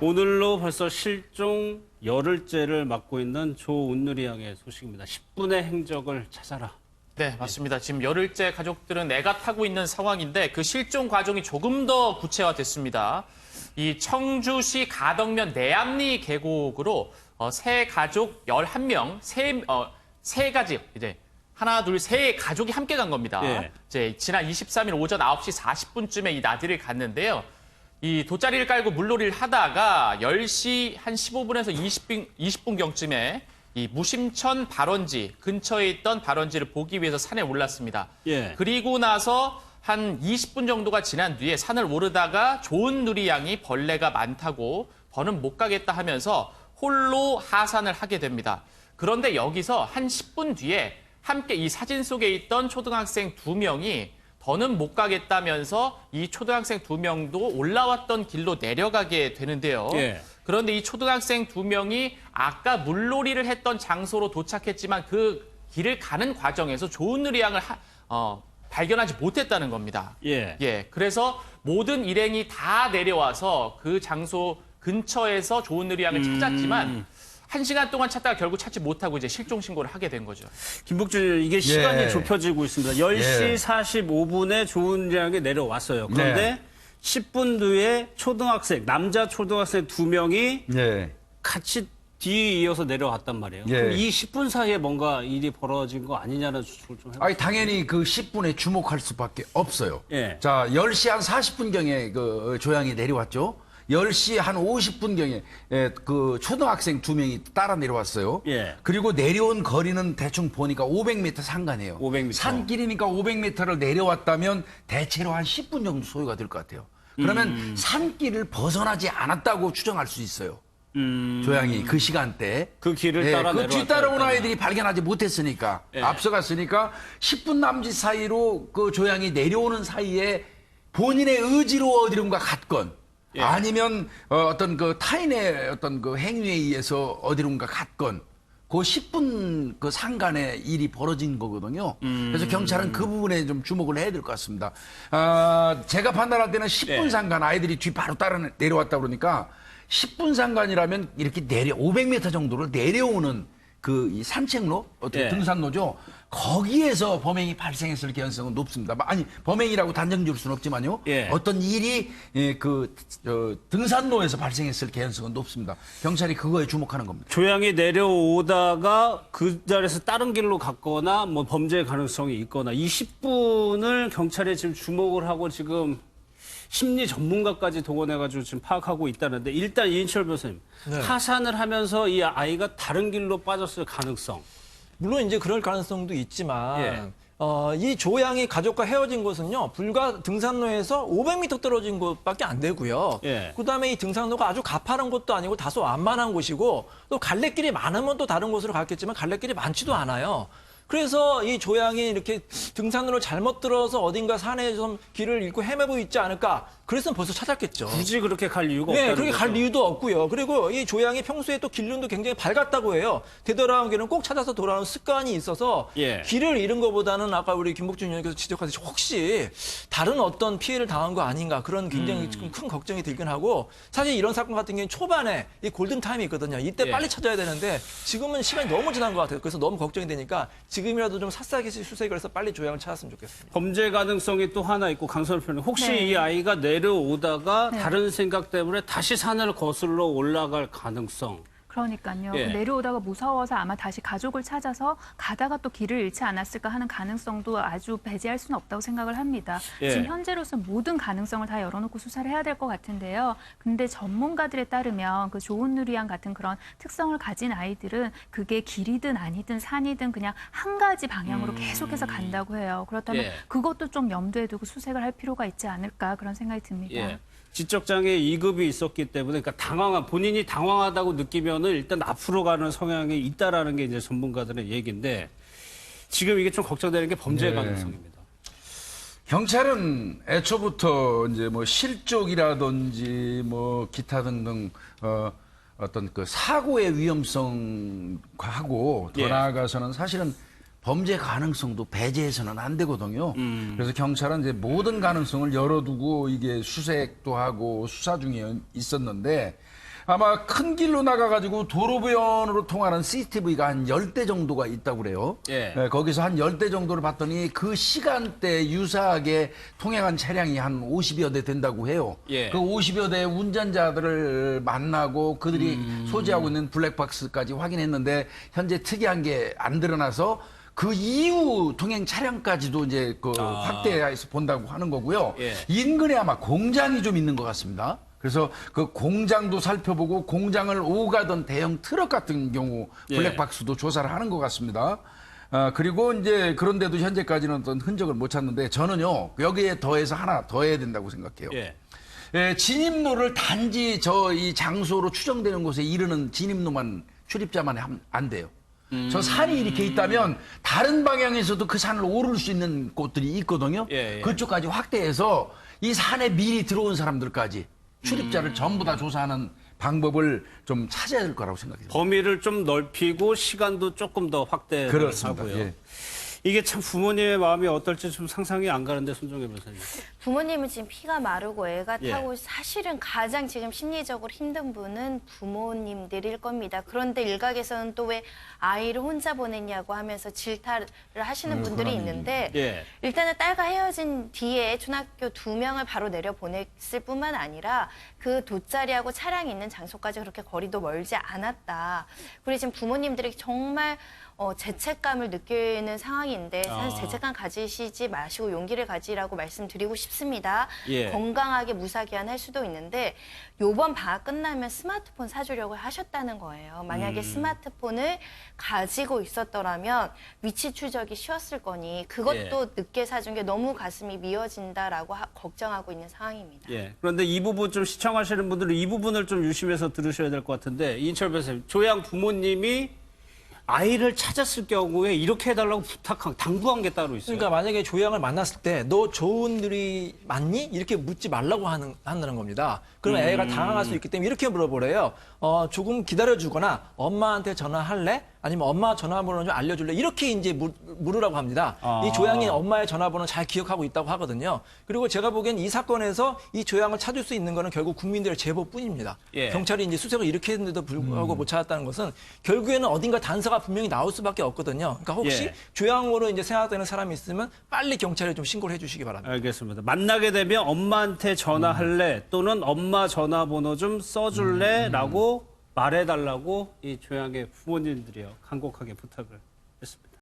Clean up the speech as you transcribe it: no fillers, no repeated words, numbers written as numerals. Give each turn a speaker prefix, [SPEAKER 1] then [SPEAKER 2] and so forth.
[SPEAKER 1] 오늘로 벌써 실종 열흘째를 맞고 있는 조은누리 양의 소식입니다. 10분의 행적을 찾아라.
[SPEAKER 2] 네, 맞습니다. 지금 열흘째 가족들은 애가 타고 있는 상황인데 그 실종 과정이 조금 더 구체화됐습니다. 이 청주시 가덕면 내암리 계곡으로 세 가족 11명, 세 가지 이제 하나, 둘, 세 가족이 함께 간 겁니다.
[SPEAKER 1] 예.
[SPEAKER 2] 이제 지난 23일 오전 9시 40분쯤에 이 나들이를 갔는데요. 이 돗자리를 깔고 물놀이를 하다가 10시 한 15분에서 20분경쯤에 이 무심천 발원지 근처에 있던 발원지를 보기 위해서 산에 올랐습니다.
[SPEAKER 1] 예.
[SPEAKER 2] 그리고 나서 한 20분 정도가 지난 뒤에 산을 오르다가 조은누리 양이 벌레가 많다고 더는 못 가겠다 하면서 홀로 하산을 하게 됩니다. 그런데 여기서 한 10분 뒤에 함께 이 사진 속에 있던 초등학생 2명이 더는 못 가겠다면서 이 초등학생 2명도 올라왔던 길로 내려가게 되는데요.
[SPEAKER 1] 예.
[SPEAKER 2] 그런데 이 초등학생 2명이 아까 물놀이를 했던 장소로 도착했지만 그 길을 가는 과정에서 조은누리 양을 발견하지 못했다는 겁니다.
[SPEAKER 1] 예.
[SPEAKER 2] 그래서 모든 일행이 다 내려와서 그 장소 근처에서 조은누리 양을 찾았지만 1시간 동안 찾다가 결국 찾지 못하고 이제 실종 신고를 하게 된 거죠.
[SPEAKER 1] 김복준, 이게 시간이
[SPEAKER 3] 예.
[SPEAKER 1] 좁혀지고 있습니다. 10시 45분에 조은누리 양이 내려왔어요. 그런데
[SPEAKER 3] 네.
[SPEAKER 1] 10분 뒤에 남자 초등학생 2명이
[SPEAKER 3] 네.
[SPEAKER 1] 같이 뒤에 이어서 내려왔단 말이에요.
[SPEAKER 3] 예.
[SPEAKER 1] 그럼 이 10분 사이에 뭔가 일이 벌어진 거 아니냐는 추측을 좀 해볼까요?
[SPEAKER 3] 아니, 당연히 그 10분에 주목할 수밖에 없어요.
[SPEAKER 1] 예.
[SPEAKER 3] 자, 10시 한 40분경에 그 조양이 내려왔죠. 10시 한 50분경에 그 초등학생 2명이 따라 내려왔어요.
[SPEAKER 1] 예.
[SPEAKER 3] 그리고 내려온 거리는 대충 보니까 500m 상간이에요.
[SPEAKER 1] 500m.
[SPEAKER 3] 산길이니까 500m를 내려왔다면 대체로 한 10분 정도 소요가 될 것 같아요. 그러면 산길을 벗어나지 않았다고 추정할 수 있어요. 조양이 그 시간대.
[SPEAKER 1] 그 길을 따라
[SPEAKER 3] 그
[SPEAKER 1] 내려왔다
[SPEAKER 3] 뒤따라온
[SPEAKER 1] 했다면.
[SPEAKER 3] 아이들이 발견하지 못했으니까
[SPEAKER 1] 예.
[SPEAKER 3] 앞서갔으니까 10분 남짓 사이로 그 조양이 내려오는 사이에 본인의 의지로 어디론가 갔건
[SPEAKER 1] 예.
[SPEAKER 3] 아니면 어떤 그 타인의 어떤 그 행위에 의해서 어디론가 갔건 그 10분 그 상간에 일이 벌어진 거거든요. 그래서 경찰은 그 부분에 좀 주목을 해야 될 것 같습니다. 제가 판단할 때는 10분
[SPEAKER 1] 네.
[SPEAKER 3] 상간 아이들이 뒤 바로 따라 내려왔다 그러니까 10분 상간이라면 이렇게 500m 정도를 내려오는 그 이 산책로, 어떻게
[SPEAKER 1] 예.
[SPEAKER 3] 등산로죠. 거기에서 범행이 발생했을 가능성은 높습니다. 아니, 범행이라고 단정 지을 수는 없지만요.
[SPEAKER 1] 예.
[SPEAKER 3] 어떤 일이 등산로에서 발생했을 가능성은 높습니다. 경찰이 그거에 주목하는 겁니다.
[SPEAKER 1] 조양이 내려오다가 그 자리에서 다른 길로 갔거나 뭐 범죄 가능성이 있거나 20분을 경찰이 지금 주목을 하고 지금 심리 전문가까지 동원해가지고 지금 파악하고 있다는데 일단 이인철 교수님 하산을 하면서 이 아이가 다른 길로 빠졌을 가능성.
[SPEAKER 4] 물론 이제 그럴 가능성도 있지만
[SPEAKER 1] 예.
[SPEAKER 4] 이 조양이 가족과 헤어진 곳은요 불과 등산로에서 500m 떨어진 곳밖에 안 되고요.
[SPEAKER 1] 예.
[SPEAKER 4] 그다음에 이 등산로가 아주 가파른 곳도 아니고 다소 완만한 곳이고 또 갈래길이 많으면 또 다른 곳으로 갔겠지만 갈래길이 많지도 않아요. 그래서 이 조양이 이렇게 등산로를 잘못 들어서 어딘가 산에 좀 길을 잃고 헤매고 있지 않을까. 그래서 벌써 찾았겠죠.
[SPEAKER 1] 굳이 그렇게 갈 이유가 없다는
[SPEAKER 4] 네, 그렇게
[SPEAKER 1] 거죠.
[SPEAKER 4] 갈 이유도 없고요. 그리고 이 조양이 평소에 또 길눈도 굉장히 밝았다고 해요. 되돌아온 길은 꼭 찾아서 돌아오는 습관이 있어서
[SPEAKER 1] 예.
[SPEAKER 4] 길을 잃은 것보다는 아까 우리 김복준 의원께서 지적하듯이 혹시 다른 어떤 피해를 당한 거 아닌가 그런 굉장히 큰 걱정이 들긴 하고 사실 이런 사건 같은 경우는 초반에 이 골든타임이 있거든요. 이때
[SPEAKER 1] 예.
[SPEAKER 4] 빨리 찾아야 되는데 지금은 시간이 너무 지난 것 같아요. 그래서 너무 걱정이 되니까 지금이라도 좀 샅샅이 수색을 해서 빨리 조양을 찾았으면 좋겠습니다.
[SPEAKER 1] 범죄 가능성이 또 하나 있고 강선우 편님 혹시
[SPEAKER 5] 네.
[SPEAKER 1] 이 아이가 내려오다가
[SPEAKER 5] 네.
[SPEAKER 1] 다른 생각 때문에 다시 산을 거슬러 올라갈 가능성.
[SPEAKER 5] 그러니까요.
[SPEAKER 1] 예.
[SPEAKER 5] 내려오다가 무서워서 아마 다시 가족을 찾아서 가다가 또 길을 잃지 않았을까 하는 가능성도 아주 배제할 수는 없다고 생각을 합니다.
[SPEAKER 1] 예.
[SPEAKER 5] 지금 현재로서 모든 가능성을 다 열어놓고 수사를 해야 될 것 같은데요. 근데 전문가들에 따르면 그 조은누리 양 같은 그런 특성을 가진 아이들은 그게 길이든 아니든 산이든 그냥 한 가지 방향으로 계속해서 간다고 해요. 그렇다면
[SPEAKER 1] 예.
[SPEAKER 5] 그것도 좀 염두에 두고 수색을 할 필요가 있지 않을까 그런 생각이 듭니다.
[SPEAKER 1] 예. 지적장애 2급이 있었기 때문에 그러니까 본인이 당황하다고 느끼면은 일단 앞으로 가는 성향이 있다라는 게 이제 전문가들의 얘기인데 지금 이게 좀 걱정되는 게 범죄
[SPEAKER 3] 네.
[SPEAKER 1] 가능성입니다.
[SPEAKER 3] 경찰은 애초부터 이제 뭐 실족이라든지 뭐 기타 등등 어떤 그 사고의 위험성하고 더
[SPEAKER 1] 예.
[SPEAKER 3] 나아가서는 사실은 범죄 가능성도 배제해서는 안 되거든요. 그래서 경찰은 이제 모든 가능성을 열어두고 이게 수색도 하고 수사 중에 있었는데 아마 큰 길로 나가가지고 도로변으로 통하는 CCTV가 한 10대 정도가 있다고 그래요.
[SPEAKER 1] 예.
[SPEAKER 3] 거기서 한 10대 정도를 봤더니 그 시간대 유사하게 통행한 차량이 한 50여 대 된다고 해요.
[SPEAKER 1] 예.
[SPEAKER 3] 그 50여 대 운전자들을 만나고 그들이 소지하고 있는 블랙박스까지 확인했는데 현재 특이한 게 안 드러나서 그 이후 통행 차량까지도 이제 그 확대해서 본다고 하는 거고요.
[SPEAKER 1] 예.
[SPEAKER 3] 인근에 아마 공장이 좀 있는 것 같습니다. 그래서 그 공장도 살펴보고 공장을 오가던 대형 트럭 같은 경우
[SPEAKER 1] 예.
[SPEAKER 3] 블랙박스도 조사를 하는 것 같습니다. 그리고 이제 그런데도 현재까지는 어떤 흔적을 못 찾는데 저는요 여기에 더해서 하나 더 해야 된다고 생각해요.
[SPEAKER 1] 예.
[SPEAKER 3] 진입로를 단지 이 장소로 추정되는 곳에 이르는 진입로만 출입자만 안 돼요. 저 산이 이렇게 있다면 다른 방향에서도 그 산을 오를 수 있는 곳들이 있거든요.
[SPEAKER 1] 예, 예.
[SPEAKER 3] 그쪽까지 확대해서 이 산에 미리 들어온 사람들까지 출입자를 전부 다 조사하는 방법을 좀 찾아야 될 거라고 생각해요.
[SPEAKER 1] 범위를 좀 넓히고 시간도 조금 더 확대하고요.
[SPEAKER 3] 예.
[SPEAKER 1] 이게 참 부모님의 마음이 어떨지 좀 상상이 안 가는데 손정혜 변호사님.
[SPEAKER 6] 부모님은 지금 피가 마르고 애가
[SPEAKER 1] 예.
[SPEAKER 6] 타고 사실은 가장 지금 심리적으로 힘든 분은 부모님들일 겁니다. 그런데 일각에서는 또 왜 아이를 혼자 보냈냐고 하면서 질타를 하시는 분들이 있는데
[SPEAKER 1] 예.
[SPEAKER 6] 일단은 딸과 헤어진 뒤에 초등학교 2명을 바로 내려보냈을 뿐만 아니라 그 돗자리하고 차량이 있는 장소까지 그렇게 거리도 멀지 않았다. 그리고 지금 부모님들이 정말 죄책감을 느끼는 상황인데 사실 죄책감 가지시지 마시고 용기를 가지라고 말씀드리고 싶습니다.
[SPEAKER 1] 예.
[SPEAKER 6] 건강하게 무사기한 할 수도 있는데 요번 방학 끝나면 스마트폰 사주려고 하셨다는 거예요. 만약에 스마트폰을 가지고 있었더라면 위치 추적이 쉬웠을 거니 그것도
[SPEAKER 1] 예.
[SPEAKER 6] 늦게 사준 게 너무 가슴이 미어진다라고 걱정하고 있는 상황입니다.
[SPEAKER 1] 예. 그런데 이 부분 좀 시청하시는 분들은 이 부분을 좀 유심해서 들으셔야 될 것 같은데 이인철 변호사님, 조양 부모님이 아이를 찾았을 경우에 이렇게 해달라고 당부한 게 따로 있어요.
[SPEAKER 4] 그러니까 만약에 조양을 만났을 때 너 좋은 들이 맞니? 이렇게 묻지 말라고 한다는 겁니다. 그러면 애가 당황할 수 있기 때문에 이렇게 물어보래요. 조금 기다려주거나 엄마한테 전화할래? 아니면 엄마 전화번호 좀 알려줄래? 이렇게 이제 물으라고 합니다. 이 조양이 엄마의 전화번호 잘 기억하고 있다고 하거든요. 그리고 제가 보기엔 이 사건에서 이 조양을 찾을 수 있는 거는 결국 국민들의 제보뿐입니다.
[SPEAKER 1] 예.
[SPEAKER 4] 경찰이 이제 수색을 이렇게 했는데도 불구하고 못 찾았다는 것은 결국에는 어딘가 단서가 분명히 나올 수밖에 없거든요. 그러니까 혹시
[SPEAKER 1] 예.
[SPEAKER 4] 조양으로 이제 생각되는 사람이 있으면 빨리 경찰에 좀 신고를 해주시기 바랍니다.
[SPEAKER 1] 알겠습니다. 만나게 되면 엄마한테 전화할래 또는 엄마 전화번호 좀 써줄래라고 말해달라고 이 조양의 부모님들이요 간곡하게 부탁을 했습니다.